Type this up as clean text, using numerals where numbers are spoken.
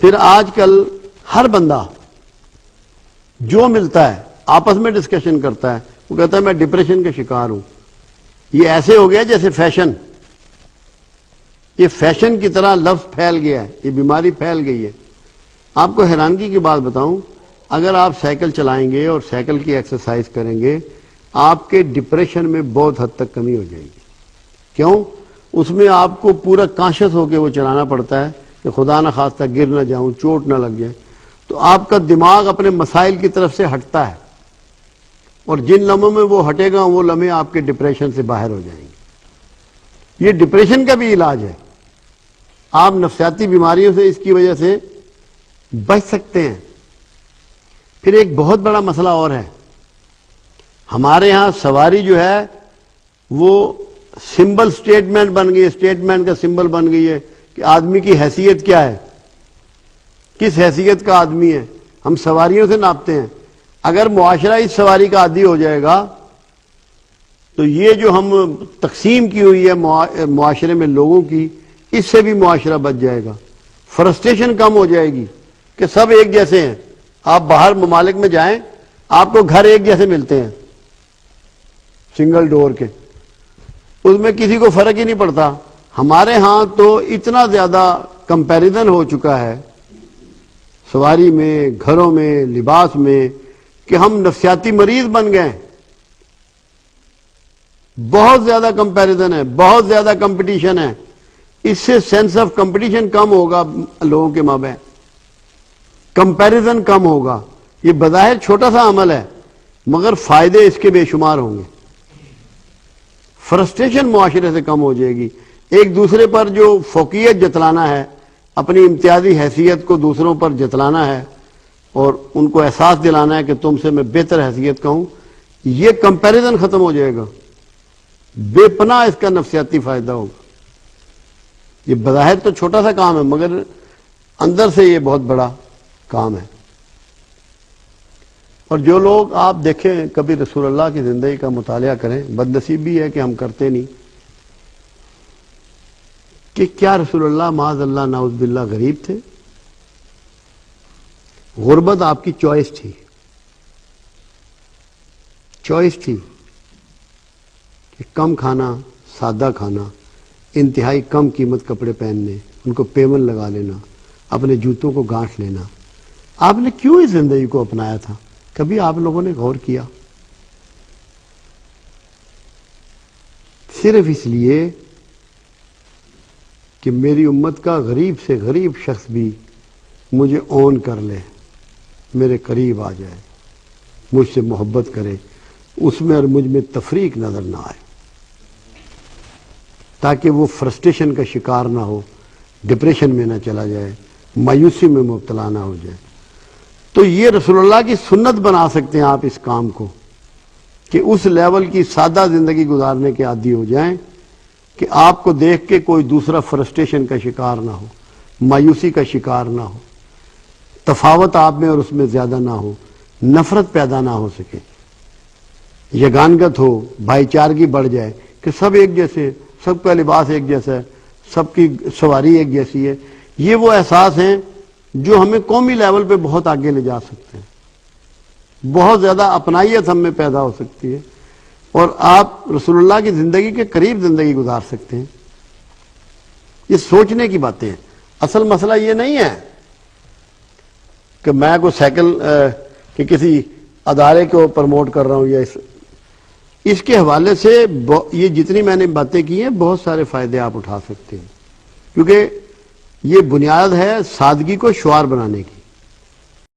پھر آج کل ہر بندہ جو ملتا ہے آپس میں ڈسکشن کرتا ہے، وہ کہتا ہے میں ڈپریشن کا شکار ہوں. یہ ایسے ہو گیا جیسے فیشن، یہ فیشن کی طرح لفظ پھیل گیا ہے، یہ بیماری پھیل گئی ہے. آپ کو حیرانگی کی بات بتاؤں، اگر آپ سائیکل چلائیں گے اور سائیکل کی ایکسرسائز کریں گے، آپ کے ڈپریشن میں بہت حد تک کمی ہو جائے گی. کیوں؟ اس میں آپ کو پورا کانشس ہو کے وہ چلانا پڑتا ہے کہ خدا نہ خواستہ گر نہ جاؤں، چوٹ نہ لگ جائے. تو آپ کا دماغ اپنے مسائل کی طرف سے ہٹتا ہے، اور جن لمحوں میں وہ ہٹے گا وہ لمحے آپ کے ڈپریشن سے باہر ہو جائیں گے. یہ ڈپریشن کا بھی علاج ہے. آپ نفسیاتی بیماریوں سے اس کی وجہ سے بچ سکتے ہیں. پھر ایک بہت بڑا مسئلہ اور ہے، ہمارے ہاں سواری جو ہے وہ سمبل سٹیٹمنٹ بن گئی ہے، سٹیٹمنٹ کا سمبل بن گئی ہے کہ آدمی کی حیثیت کیا ہے، کس حیثیت کا آدمی ہے. ہم سواریوں سے ناپتے ہیں. اگر معاشرہ اس سواری کا عادی ہو جائے گا تو یہ جو ہم تقسیم کی ہوئی ہے معاشرے میں لوگوں کی، اس سے بھی معاشرہ بچ جائے گا. فرسٹریشن کم ہو جائے گی کہ سب ایک جیسے ہیں. آپ باہر ممالک میں جائیں، آپ کو گھر ایک جیسے ملتے ہیں سنگل ڈور کے، اس میں کسی کو فرق ہی نہیں پڑتا. ہمارے ہاں تو اتنا زیادہ کمپیریزن ہو چکا ہے سواری میں، گھروں میں، لباس میں، کہ ہم نفسیاتی مریض بن گئے. بہت زیادہ کمپیریزن ہے، بہت زیادہ کمپٹیشن ہے. اس سے سینس آف کمپٹیشن کم ہوگا لوگوں کے مابین، کمپیریزن کم ہوگا. یہ بظاہر چھوٹا سا عمل ہے مگر فائدے اس کے بے شمار ہوں گے. فرسٹریشن معاشرے سے کم ہو جائے گی. ایک دوسرے پر جو فوقیت جتلانا ہے، اپنی امتیازی حیثیت کو دوسروں پر جتلانا ہے اور ان کو احساس دلانا ہے کہ تم سے میں بہتر حیثیت کا ہوں، یہ کمپیریزن ختم ہو جائے گا. بے پناہ اس کا نفسیاتی فائدہ ہوگا. یہ بظاہر تو چھوٹا سا کام ہے مگر اندر سے یہ بہت بڑا کام ہے. اور جو لوگ آپ دیکھیں کبھی رسول اللہ کی زندگی کا مطالعہ کریں، بد نصیبی ہے کہ ہم کرتے نہیں، کہ کیا رسول اللہ معاذ اللہ نعوذ باللہ غریب تھے؟ غربت آپ کی چوائس تھی، چوائس تھی کہ کم کھانا، سادہ کھانا، انتہائی کم قیمت کپڑے پہننے، ان کو پیون لگا لینا، اپنے جوتوں کو گانٹھ لینا. آپ نے کیوں اس زندگی کو اپنایا تھا؟ کبھی آپ لوگوں نے غور کیا؟ صرف اس لیے کہ میری امت کا غریب سے غریب شخص بھی مجھے اون کر لے، میرے قریب آ جائے، مجھ سے محبت کرے، اس میں اور مجھ میں تفریق نظر نہ آئے، تاکہ وہ فرسٹریشن کا شکار نہ ہو، ڈپریشن میں نہ چلا جائے، مایوسی میں مبتلا نہ ہو جائے. تو یہ رسول اللہ کی سنت بنا سکتے ہیں آپ اس کام کو، کہ اس لیول کی سادہ زندگی گزارنے کے عادی ہو جائیں کہ آپ کو دیکھ کے کوئی دوسرا فرسٹریشن کا شکار نہ ہو، مایوسی کا شکار نہ ہو، تفاوت آپ میں اور اس میں زیادہ نہ ہو، نفرت پیدا نہ ہو سکے، یگانگت ہو، بھائی چارگی بڑھ جائے کہ سب ایک جیسے، سب کا لباس ایک جیسا ہے، سب کی سواری ایک جیسی ہے. یہ وہ احساس ہیں جو ہمیں قومی لیول پہ بہت آگے لے جا سکتے ہیں. بہت زیادہ اپنائیت ہم میں پیدا ہو سکتی ہے اور آپ رسول اللہ کی زندگی کے قریب زندگی گزار سکتے ہیں. یہ سوچنے کی باتیں ہیں. اصل مسئلہ یہ نہیں ہے کہ میں کوئی سائیکل کہ کسی ادارے کو پروموٹ کر رہا ہوں، یا اس کے حوالے سے یہ جتنی میں نے باتیں کی ہیں بہت سارے فائدے آپ اٹھا سکتے ہیں، کیونکہ یہ بنیاد ہے سادگی کو شعار بنانے کی.